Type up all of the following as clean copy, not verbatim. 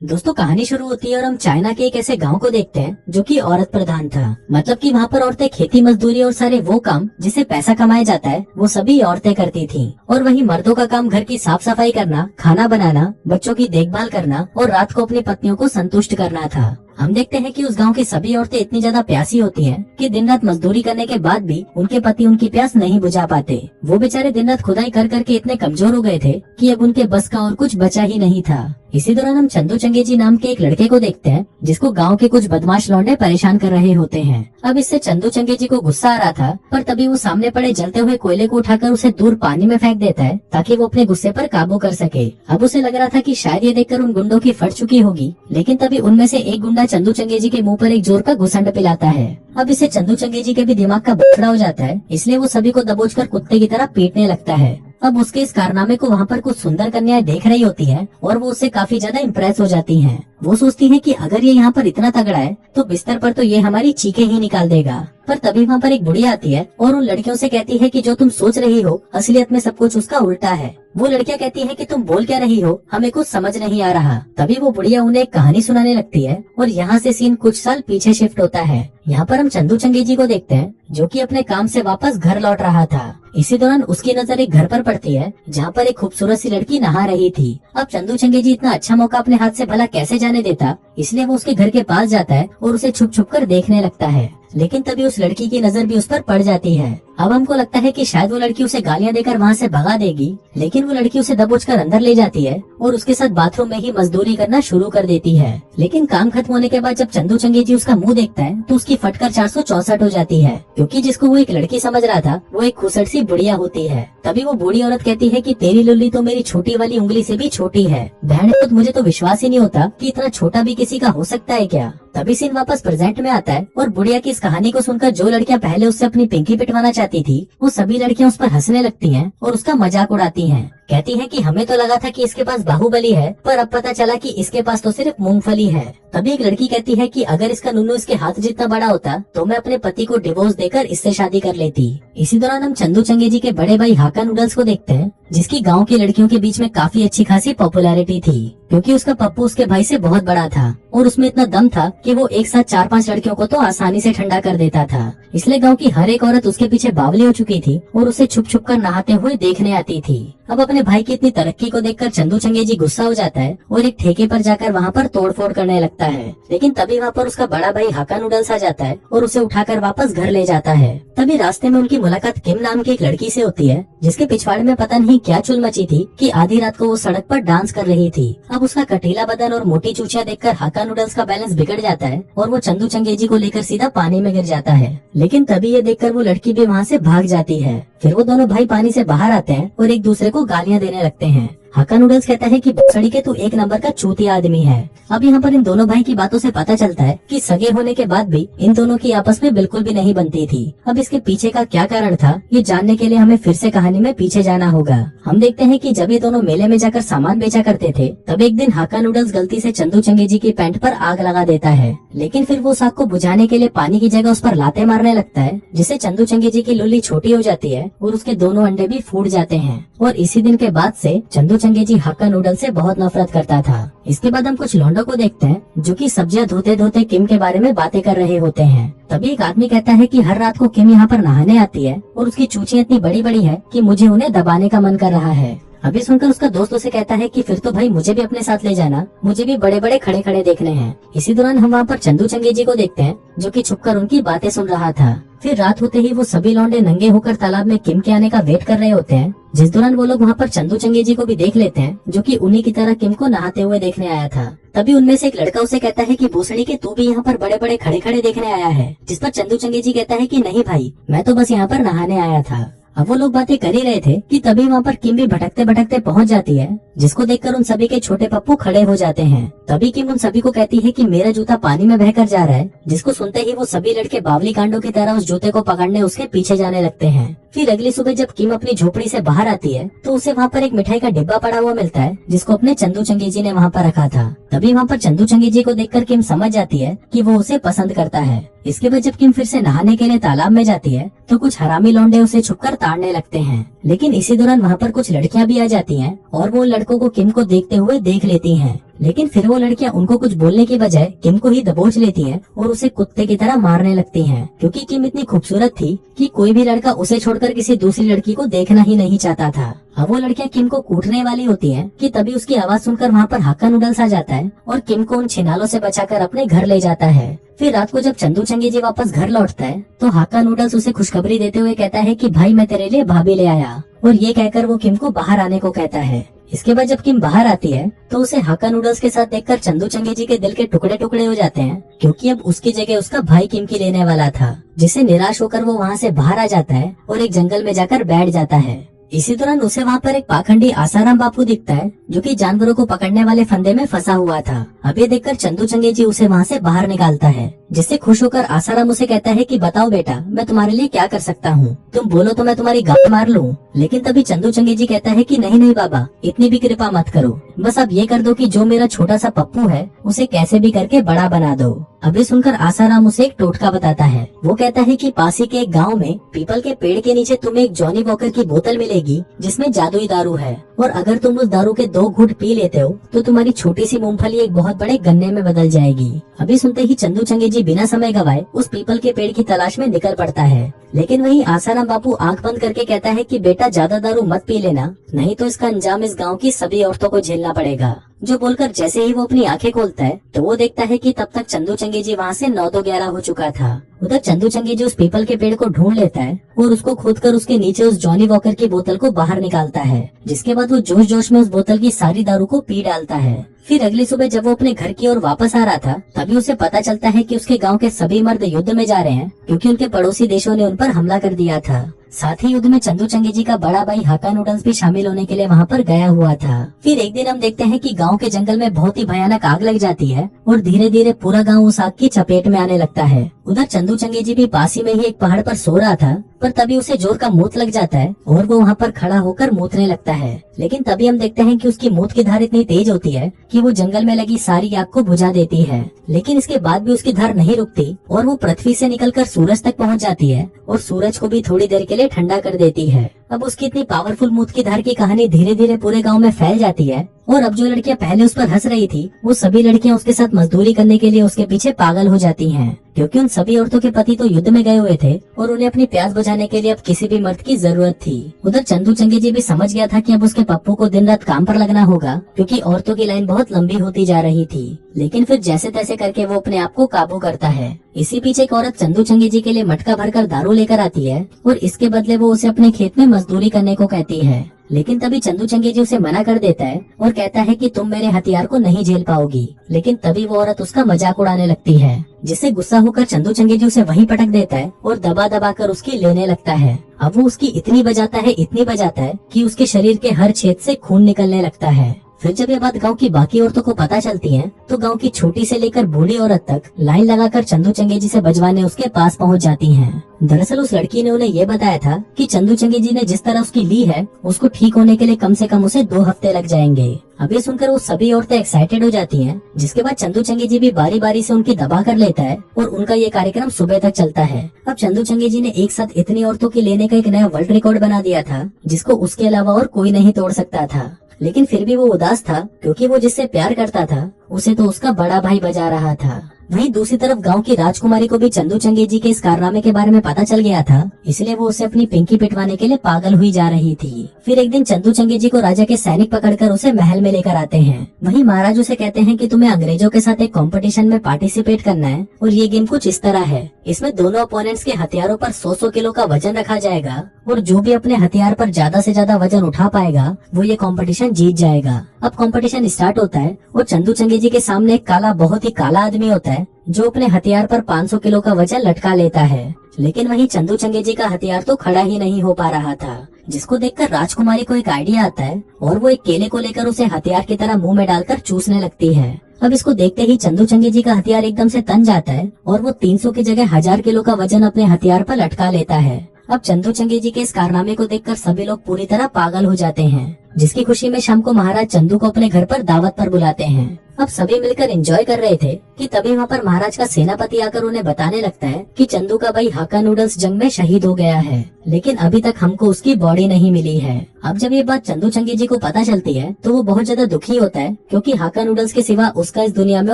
दोस्तों कहानी शुरू होती है और हम चाइना के एक ऐसे गांव को देखते हैं जो कि औरत प्रधान था। मतलब कि वहाँ पर औरतें खेती मजदूरी और सारे वो काम जिससे पैसा कमाया जाता है वो सभी औरतें करती थीं। और वहीं मर्दों का काम घर की साफ सफाई करना, खाना बनाना, बच्चों की देखभाल करना और रात को अपनी पत्नियों को संतुष्ट करना था। हम देखते हैं कि उस गांव की सभी औरतें इतनी ज्यादा प्यासी होती हैं कि दिन रात मजदूरी करने के बाद भी उनके पति उनकी प्यास नहीं बुझा पाते। वो बेचारे दिन रात खुदाई कर करके इतने कमजोर हो गए थे कि अब उनके बस का और कुछ बचा ही नहीं था। इसी दौरान हम चंदू चंगेजी नाम के एक लड़के को देखते हैं जिसको गांव के कुछ बदमाश लौंडे परेशान कर रहे होते हैं। अब इससे चंदू चंगेजी को गुस्सा आ रहा था, पर तभी वो सामने पड़े जलते हुए कोयले को उठाकर उसे दूर पानी में फेंक देता है ताकि वो अपने गुस्से पर काबू कर सके। अब उसे लग रहा था कि शायद ये देखकर उन गुंडों की फट चुकी होगी, लेकिन तभी उनमें से एक गुंडा चंदू चंगेजी के मुंह पर एक जोर का घुसंड पिलाता है। अब इससे चंदू चंगेजी के भी दिमाग का बखड़ा हो जाता है, इसलिए वो सभी को दबोचकर कुत्ते की तरह पीटने लगता है। अब उसके इस कारनामे को वहाँ पर कुछ सुंदर कन्याएं देख रही होती हैं और वो उससे काफी ज्यादा इम्प्रेस हो जाती हैं। वो सोचती हैं कि अगर ये यहाँ पर इतना तगड़ा है तो बिस्तर पर तो ये हमारी चीखें ही निकाल देगा। पर तभी वहाँ पर एक बुढ़िया आती है और उन लड़कियों से कहती है कि जो तुम सोच रही हो असलियत में सब कुछ उसका उल्टा है। वो लड़कियां कहती है कि तुम बोल क्या रही हो, हमें कुछ समझ नहीं आ रहा। तभी वो बुढ़िया उन्हें एक कहानी सुनाने लगती है और यहाँ से सीन कुछ साल पीछे शिफ्ट होता है। यहाँ पर हम चंदू चंगेजी को देखते हैं जो कि अपने काम से वापस घर लौट रहा था। इसी दौरान उसकी नजर एक घर पर पड़ती है जहाँ पर एक खूबसूरत सी लड़की नहा रही थी। अब चंदू चंगेजी इतना अच्छा मौका अपने हाथ से भला कैसे जाने देता, इसलिए वो उसके घर के पास जाता है और उसे छुप छुप कर देखने लगता है। लेकिन तभी उस लड़की की नजर भी उस पर पड़ जाती है। अब हमको लगता है कि शायद वो लड़की उसे गालियां देकर वहाँ से भगा देगी, लेकिन वो लड़की उसे दबोचकर अंदर ले जाती है और उसके साथ बाथरूम में ही मजदूरी करना शुरू कर देती है। लेकिन काम खत्म होने के बाद जब चंदू चंगेजी उसका मुंह देखता है तो उसकी फटकर 464 हो जाती है, क्योंकि जिसको वो एक लड़की समझ रहा था वो एक खुसट सी बुढ़िया होती है। तभी वो बूढ़ी औरत कहती है कि तेरी लुल्ली तो मेरी छोटी वाली उंगली से भी छोटी है। बहन, मुझे तो विश्वास ही नहीं होता कि इतना छोटा भी किसी का हो सकता है क्या। तभी सीन वापस प्रेजेंट में आता है और बुढ़िया की इस कहानी को सुनकर जो लड़कियां पहले उससे अपनी पिंकी पिटवाना चाहती थी वो सभी लड़कियां उस पर हंसने लगती हैं और उसका मजाक उड़ाती हैं। कहती हैं कि हमें तो लगा था कि इसके पास बाहुबली है, पर अब पता चला कि इसके पास तो सिर्फ मूंगफली है। तभी एक लड़की कहती है कि अगर इसका नुन्नू इसके हाथ जितना बड़ा होता तो मैं अपने पति को डिवोर्स देकर इससे शादी कर लेती। इसी दौरान हम चंदू चंगेजी के बड़े भाई हाका नूडल्स को देखते हैं जिसकी गांव की लड़कियों के बीच में काफी अच्छी खासी पॉपुलैरिटी थी, क्योंकि उसका पप्पू उसके भाई से बहुत बड़ा था और उसमें इतना दम था कि वो एक साथ 4-5 लड़कियों को तो आसानी से ठंडा कर देता था। इसलिए गांव की हर एक औरत उसके पीछे बावली हो चुकी थी और उसे छुप छुप कर नहाते हुए देखने आती थी। अब अपने भाई की इतनी तरक्की को देखकर चंदू चंगेजी गुस्सा हो जाता है और एक ठेके पर जाकर वहाँ पर तोड़फोड़ करने लगता है। लेकिन तभी वहाँ पर उसका बड़ा भाई हाका नूडल्स आ जाता है और उसे उठाकर वापस घर ले जाता है। तभी रास्ते में उनकी मुलाकात किम नाम की एक लड़की से होती है जिसके पिछवाड़े में पता नहीं क्या चुल मची थी कि आधी रात को वो सड़क पर डांस कर रही थी। अब उसका कटीला बदन और मोटी चूचिया देखकर हाका नूडल्स का बैलेंस बिगड़ जाता है और वो चंदू चंगेजी को लेकर सीधा पानी में गिर जाता है। लेकिन तभी ये देखकर वो लड़की भी वहाँ से भाग जाती है। फिर वो दोनों भाई पानी से बाहर आते हैं और एक दूसरे को गालियाँ देने लगते हैं। हाका नूडल्स कहता है कि बक्सड़ी के तू एक नंबर का चूतिया आदमी है। अब यहाँ पर इन दोनों भाई की बातों से पता चलता है कि सगे होने के बाद भी इन दोनों की आपस में बिल्कुल भी नहीं बनती थी। अब इसके पीछे का क्या कारण था ये जानने के लिए हमें फिर से कहानी में पीछे जाना होगा। हम देखते हैं कि जब ये दोनों मेले में जाकर सामान बेचा करते थे तब एक दिन हाका नूडल्स गलती से चंदू चंगेजी की पैंट पर आग लगा देता है। लेकिन फिर वो उस आग को बुझाने के लिए पानी की जगह उस पर लाते मारने लगता है, जिससे चंदू चंगेजी की लुल्ली छोटी हो जाती है और उसके दोनों अंडे भी फूट जाते हैं। और इसी दिन के बाद से चंदू चंगेजी हाका नूडल से बहुत नफरत करता था। इसके बाद हम कुछ लौंडों को देखते हैं जो कि सब्जियां धोते धोते किम के बारे में बातें कर रहे होते हैं। तभी एक आदमी कहता है कि हर रात को किम यहाँ पर नहाने आती है और उसकी चूचियां इतनी बड़ी बड़ी है कि मुझे उन्हें दबाने का मन कर रहा है। अभी सुनकर उसका दोस्त उसे कहता है कि फिर तो भाई मुझे भी अपने साथ ले जाना, मुझे भी बड़े बड़े खड़े खड़े देखने हैं। इसी दौरान हम वहाँ पर चंदू चंगेजी को देखते हैं जो कि छुपकर उनकी बातें सुन रहा था। फिर रात होते ही वो सभी लौंडे नंगे होकर तालाब में किम के आने का वेट कर रहे होते हैं, जिस दौरान वो लोग वहाँ पर चंदू चंगेजी को भी देख लेते हैं जो कि उन्हीं की तरह किम को नहाते हुए देखने आया था। तभी उनमें से एक लड़का उसे कहता है कि भूसड़ी के तू भी यहाँ पर बड़े बड़े खड़े खड़े देखने आया है, जिस पर चंदू चंगेजी कहता है कि नहीं भाई, मैं तो बस यहाँ पर नहाने आया था। अब वो लोग बातें कर ही रहे थे कि तभी वहाँ पर किम भी भटकते भटकते पहुँच जाती है, जिसको देखकर उन सभी के छोटे पप्पू खड़े हो जाते हैं। तभी किम उन सभी को कहती है कि मेरा जूता पानी में बहकर जा रहा है, जिसको सुनते ही वो सभी लड़के बावली कांडों की तरह उस जूते को पकड़ने उसके पीछे जाने लगते हैं। फिर अगली सुबह जब किम अपनी झोपड़ी से बाहर आती है तो उसे वहाँ पर एक मिठाई का डिब्बा पड़ा हुआ मिलता है जिसको अपने चंदू चंगेजी ने वहाँ पर रखा था। तभी वहाँ पर चंदू चंगेजी को देखकर किम समझ जाती है कि वो उसे पसंद करता है। इसके बाद जब किम फिर से नहाने के लिए तालाब में जाती है तो कुछ हरामी लौंडे उसे छुपकर ताड़ने लगते हैं। लेकिन इसी दौरान वहाँ पर कुछ लड़कियाँ भी आ जाती हैं और वो लड़कों को किम को देखते हुए देख लेती हैं। लेकिन फिर वो लड़कियां उनको कुछ बोलने की बजाय किम को ही दबोच लेती हैं और उसे कुत्ते की तरह मारने लगती हैं, क्योंकि किम इतनी खूबसूरत थी कि कोई भी लड़का उसे छोड़कर किसी दूसरी लड़की को देखना ही नहीं चाहता था। अब वो लड़कियां किम को कूटने वाली होती हैं कि तभी उसकी आवाज सुनकर वहाँ पर हाक्का नूडल्स आ जाता है और किम को उन छिनालों से बचाकर अपने घर ले जाता है। फिर रात को जब चंदू चंगेजी वापस घर लौटता है तो हाक्का नूडल्स उसे खुशखबरी देते हुए कहता है कि भाई मैं तेरे लिए भाभी ले आया, और ये कहकर वो किम को बाहर आने को कहता है। इसके बाद जब किम बाहर आती है तो उसे हाक्का नूडल्स के साथ देखकर चंदू चंगेजी के दिल के टुकड़े टुकड़े हो जाते हैं, क्योंकि अब उसकी जगह उसका भाई किम की लेने वाला था। जिससे निराश होकर वो वहाँ से बाहर आ जाता है और एक जंगल में जाकर बैठ जाता है। इसी दौरान उसे वहाँ पर एक पाखंडी आसाराम बापू दिखता है जो कि जानवरों को पकड़ने वाले फंदे में फंसा हुआ था। अब ये देखकर चंदू चंगेजी उसे वहाँ से बाहर निकालता है, जिससे खुश होकर आसाराम उसे कहता है कि बताओ बेटा मैं तुम्हारे लिए क्या कर सकता हूँ, तुम बोलो तो मैं तुम्हारी गांड मार लूँ। लेकिन तभी चंदू चंगेजी कहता है कि नहीं नहीं बाबा, इतनी भी कृपा मत करो, बस अब ये कर दो कि जो मेरा छोटा सा पप्पू है उसे कैसे भी करके बड़ा बना दो। अभी सुनकर आसाराम उसे एक टोटका बताता है। वो कहता है कि पास ही के एक गांव में पीपल के पेड़ के नीचे तुम्हें एक जॉनी वॉकर की बोतल मिलेगी जिसमें जादुई दारू है, और अगर तुम उस दारू के 2 घूंट पी लेते हो तो तुम्हारी छोटी सी मूंगफली एक बहुत बड़े गन्ने में बदल जाएगी। अभी सुनते ही चंदू चंगेजी बिना समय गवाए उस पीपल के पेड़ की तलाश में निकल पड़ता है। लेकिन वहीं आसाराम बापू आंख बंद करके कहता है कि बेटा ज्यादा दारू मत पी लेना, नहीं तो इसका अंजाम इस गांव की सभी औरतों को झेलना पड़ेगा। जो बोलकर जैसे ही वो अपनी आंखें खोलता है तो वो देखता है कि तब तक चंदू चंगेजी वहाँ से 9-11 हो चुका था। उधर चंदू चंगेजी उस पीपल के पेड़ को ढूंढ लेता है और उसको खोदकर उसके नीचे उस जॉनी वॉकर की बोतल को बाहर निकालता है, जिसके बाद वो जोश जोश में उस बोतल की सारी दारू को पी डालता है। फिर अगली सुबह जब वो अपने घर की ओर वापस आ रहा था तभी उसे पता चलता है कि उसके गांव के सभी मर्द युद्ध में जा रहे हैं, क्योंकि उनके पड़ोसी देशों ने उन पर हमला कर दिया था। साथ ही युद्ध में चंदू चंगेजी का बड़ा भाई हाक्का नूडल्स भी शामिल होने के लिए वहाँ पर गया हुआ था। फिर एक दिन हम देखते हैं कि गांव के जंगल में बहुत ही भयानक आग लग जाती है और धीरे धीरे पूरा गांव उस आग की चपेट में आने लगता है। उधर चंदू चंगेजी भी पास ही में ही एक पहाड़ पर सो रहा था, पर तभी उसे जोर का मूत लग जाता है और वो वहाँ पर खड़ा होकर मूतने लगता है। लेकिन तभी हम देखते हैं कि उसकी मूत की धार इतनी तेज होती है कि वो जंगल में लगी सारी आग को बुझा देती है। लेकिन इसके बाद भी उसकी धार नहीं रुकती और वो पृथ्वी से निकलकर सूरज तक पहुँच जाती है और सूरज को भी थोड़ी देर के लिए ठंडा कर देती है। अब उसकी इतनी पावरफुल मूत की धार की कहानी धीरे धीरे पूरे गांव में फैल जाती है और अब जो लड़कियां पहले उस पर हंस रही थी वो सभी लड़कियां उसके साथ मजदूरी करने के लिए उसके पीछे पागल हो जाती हैं, क्योंकि उन सभी औरतों के पति तो युद्ध में गए हुए थे और उन्हें अपनी प्यास बुझाने के लिए अब किसी भी मर्द की जरूरत थी। उधर चंदू चंगेजी भी समझ गया था कि अब उसके पप्पू को दिन रात काम पर लगना होगा, क्योंकि औरतों की लाइन बहुत लंबी होती जा रही थी। लेकिन फिर जैसे तैसे करके वो अपने आप को काबू करता है। इसी पीछे एक औरत चंदू चंगेजी के लिए मटका भरकर दारू लेकर आती है और इसके बदले वो उसे अपने खेत में मजदूरी करने को कहती है। लेकिन तभी चंदू चंगेजी उसे मना कर देता है और कहता है कि तुम मेरे हथियार को नहीं झेल पाओगी। लेकिन तभी वो औरत उसका मजाक उड़ाने लगती है, जिससे गुस्सा होकर चंदू चंगेजी उसे वहीं पटक देता है और दबा दबा कर उसकी लेने लगता है। अब वो उसकी इतनी बजाता है कि उसके शरीर के हर छेद से खून निकलने लगता है। फिर जब ये बात गांव की बाकी औरतों को पता चलती है तो गांव की छोटी से लेकर बूढ़ी औरत तक लाइन लगाकर चंदू चंगेजी से बजवाने उसके पास पहुंच जाती हैं। दरअसल उस लड़की ने उन्हें ये बताया था कि चंदू चंगेजी ने जिस तरह उसकी ली है उसको ठीक होने के लिए कम से कम उसे 2 हफ्ते लग जाएंगे। अब ये सुनकर वो सभी औरतें एक्साइटेड हो जाती हैं, जिसके बाद चंदू चंगेजी भी बारी बारी से उनकी दबा कर लेता है और उनका ये कार्यक्रम सुबह तक चलता है। अब चंदू चंगेजी ने एक साथ इतनी औरतों की लेने का एक नया वर्ल्ड रिकॉर्ड बना दिया था, जिसको उसके अलावा और कोई नहीं तोड़ सकता था। लेकिन फिर भी वो उदास था, क्योंकि वो जिससे प्यार करता था उसे तो उसका बड़ा भाई बजा रहा था। वहीं दूसरी तरफ गांव की राजकुमारी को भी चंदू चंगेजी के इस कारनामे के बारे में पता चल गया था, इसलिए वो उसे अपनी पिंकी पिटवाने के लिए पागल हुई जा रही थी। फिर एक दिन चंदू चंगेजी को राजा के सैनिक पकड़कर उसे महल में लेकर आते हैं। वहीं महाराज उसे कहते हैं कि तुम्हें अंग्रेजों के साथ एक कंपटीशन में पार्टिसिपेट करना है और ये गेम कुछ इस तरह है। इसमें दोनों अपोनेंट्स के हथियारों पर 100-100 किलो का वजन रखा जाएगा और जो भी अपने हथियार पर ज्यादा से ज्यादा वजन उठा पाएगा वो ये कंपटीशन जीत जाएगा। अब कंपटीशन स्टार्ट होता है और चंदू चंगेजी के सामने एक बहुत ही काला आदमी होता है जो अपने हथियार पर 500 किलो का वजन लटका लेता है। लेकिन वहीं चंदू चंगेजी का हथियार तो खड़ा ही नहीं हो पा रहा था, जिसको देखकर राजकुमारी को एक आइडिया आता है और वो एक केले को लेकर उसे हथियार की तरह मुंह में डालकर चूसने लगती है। अब इसको देखते ही चंदू चंगेजी का हथियार एकदम से तन जाता है और वो 300 की जगह 1000 किलो का वजन अपने हथियार पर लटका लेता है। अब चंदू चंगेजी के इस कारनामे को देखकर सभी लोग पूरी तरह पागल हो जाते हैं, जिसकी खुशी में शाम को महाराज चंदू को अपने घर पर दावत पर बुलाते हैं। अब सभी मिलकर एंजॉय कर रहे थे कि तभी वहाँ पर महाराज का सेनापति आकर उन्हें बताने लगता है कि चंदू का भाई हाका नूडल्स जंग में शहीद हो गया है, लेकिन अभी तक हमको उसकी बॉडी नहीं मिली है। अब जब ये बात चंदू चंगेजी को पता चलती है तो वो बहुत ज्यादा दुखी होता है, क्योंकि हाका नूडल्स के सिवा उसका इस दुनिया में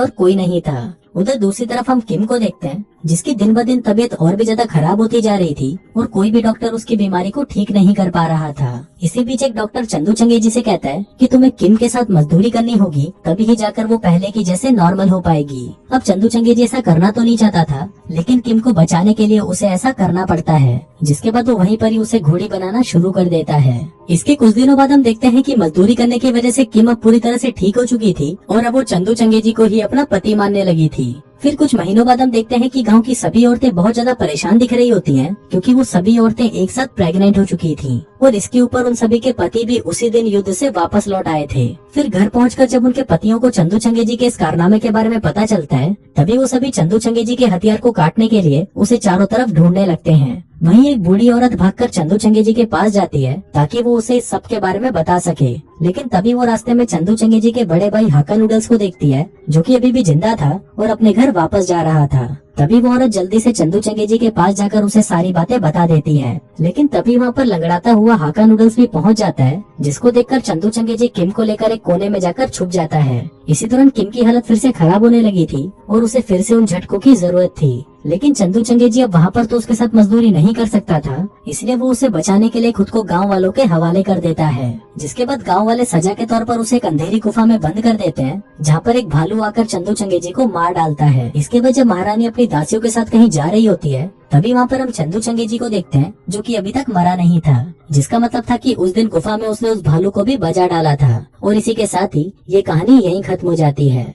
और कोई नहीं था। उधर दूसरी तरफ हम किम को देखते हैं, जिसकी दिन ब दिन तबीयत और भी ज्यादा खराब होती जा रही थी और कोई भी डॉक्टर उसकी बीमारी को ठीक नहीं कर पा रहा था। इसी बीच एक डॉक्टर चंदू चंगेजी से कहता है कि तुम्हें किम के साथ मजदूरी करनी होगी, तभी ही जाकर वो पहले की जैसे नॉर्मल हो पाएगी। अब चंदू चंगेजी ऐसा करना तो नहीं चाहता था, लेकिन किम को बचाने के लिए उसे ऐसा करना पड़ता है, जिसके बाद वो वहीं पर ही उसे घोड़ी बनाना शुरू कर देता है। इसके कुछ दिनों बाद हम देखते हैं कि मजदूरी करने की वजह से किम अब पूरी तरह से ठीक हो चुकी थी और अब वो चंदू चंगेजी को ही अपना पति मानने लगी थी। फिर कुछ महीनों बाद हम देखते हैं कि गांव की सभी औरतें बहुत ज्यादा परेशान दिख रही होती हैं, क्योंकि वो सभी औरतें एक साथ प्रेग्नेंट हो चुकी थीं और इसके ऊपर उन सभी के पति भी उसी दिन युद्ध से वापस लौट आए थे। फिर घर पहुंचकर जब उनके पतियों को चंदू चंगेजी के इस कारनामे के बारे में पता चलता है, तभी वो सभी चंदू चंगेजी के हथियार को काटने के लिए उसे चारों तरफ ढूंढने लगते हैं। वहीं एक बूढ़ी औरत भागकर चंदू चंगेजी के पास जाती है ताकि वो उसे इस सब के बारे में बता सके, लेकिन तभी वो रास्ते में चंदू चंगेजी के बड़े भाई हाका नूडल्स को देखती है, जो कि अभी भी जिंदा था और अपने घर वापस जा रहा था। तभी वो औरत जल्दी से चंदू चंगेजी के पास जाकर उसे सारी बातें बता देती है, लेकिन तभी वहाँ पर लंगड़ाता हुआ हाका नूडल्स भी पहुँच जाता है, जिसको देखकर चंदू चंगेजी किम को लेकर एक कोने में जाकर छुप जाता है। इसी दौरान किम की हालत फिर से खराब होने लगी थी और उसे फिर से उन झटकों की जरूरत थी, लेकिन चंदू चंगेजी अब वहाँ पर तो उसके साथ मजदूरी नहीं कर सकता था, इसलिए वो उसे बचाने के लिए खुद को गांव वालों के हवाले कर देता है। जिसके बाद गांव वाले सजा के तौर पर उसे एक अंधेरी गुफा में बंद कर देते हैं, जहाँ पर एक भालू आकर चंदू चंगेजी को मार डालता है। इसके बाद जब महारानी अपनी दासियों के साथ कहीं जा रही होती है, तभी वहाँ पर हम चंदू चंगेजी को देखते हैं, जो कि अभी तक मरा नहीं था, जिसका मतलब था कि उस दिन गुफा में उसने उस भालू को भी बजा डाला था। और इसी के साथ ही ये कहानी यहीं खत्म हो जाती है।